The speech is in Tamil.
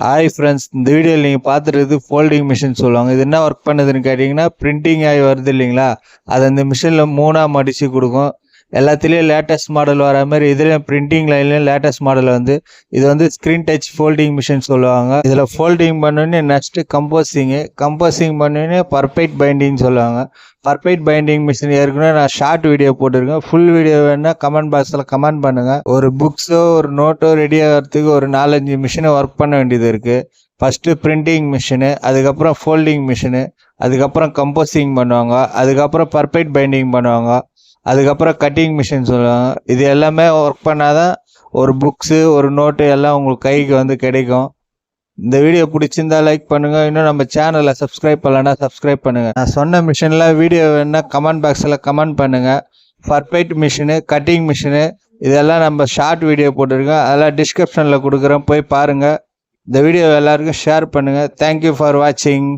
ஹாய் ஃப்ரெண்ட்ஸ், இந்த வீடியோவில் நீங்கள் பார்த்துருக்குது ஃபோல்டிங் மிஷின் சொல்லுவாங்க. இது என்ன ஒர்க் பண்ணுதுன்னு கேட்டிங்கன்னா, பிரிண்டிங் ஆகி வருது இல்லைங்களா, அதை அந்த மிஷினில் 3ஆக மடித்து கொடுக்கும். எல்லாத்துலேயும் லேட்டஸ்ட் மாடல் வர மாதிரி இதுலேயும் பிரிண்டிங் லைன்லேயும் லேட்டஸ்ட் மாடல் வந்து இது வந்து ஸ்க்ரீன் டச் ஃபோல்டிங் மிஷின் சொல்லுவாங்க. இதில் ஃபோல்டிங் பண்ணோன்னே நெக்ஸ்ட்டு கம்போசிங் பண்ணோன்னே பர்ஃபெக்ட் பைண்டிங் சொல்லுவாங்க. பர்ஃபெக்ட் பைண்டிங் மிஷின் ஏற்கனவே நான் ஷார்ட் வீடியோ போட்டிருக்கேன். ஃபுல் வீடியோ வேணால் கமெண்ட் பாக்ஸில் கமெண்ட் பண்ணுங்கள். ஒரு புக்ஸோ ஒரு நோட்டோ ரெடி ஆகிறதுக்கு ஒரு 4-5 மிஷினை ஒர்க் பண்ண வேண்டியது இருக்குது. ஃபஸ்ட்டு பிரிண்டிங் மிஷினு, அதுக்கப்புறம் ஃபோல்டிங் மிஷினு, அதுக்கப்புறம் கம்போசிங் பண்ணுவாங்க, அதுக்கப்புறம் பர்ஃபெக்ட் பைண்டிங் பண்ணுவாங்க, அதுக்கப்புறம் கட்டிங் மிஷின் சொல்லுவாங்க. இது எல்லாமே ஒர்க் பண்ணால் தான் ஒரு புக்ஸு ஒரு நோட்டு எல்லாம் உங்களுக்கு கைக்கு வந்து கிடைக்கும். இந்த வீடியோ பிடிச்சிருந்தா லைக் பண்ணுங்கள். இன்னும் நம்ம சேனலை சப்ஸ்கிரைப் பண்ணலன்னா சப்ஸ்கிரைப் பண்ணுங்கள். நான் சொன்ன மிஷினில் வீடியோ வேணுன்னா கமெண்ட் பாக்ஸில் கமெண்ட் பண்ணுங்கள். பர்ஃபெக்ட் மிஷினு, கட்டிங் மிஷினு இதெல்லாம் நம்ம ஷார்ட் வீடியோ போட்டிருக்கோம். அதெல்லாம் டிஸ்கிரிப்ஷனில் கொடுக்குறோம், போய் பாருங்கள். இந்த வீடியோ எல்லாருக்கும் ஷேர் பண்ணுங்கள். தேங்க்யூ ஃபார் வாட்சிங்.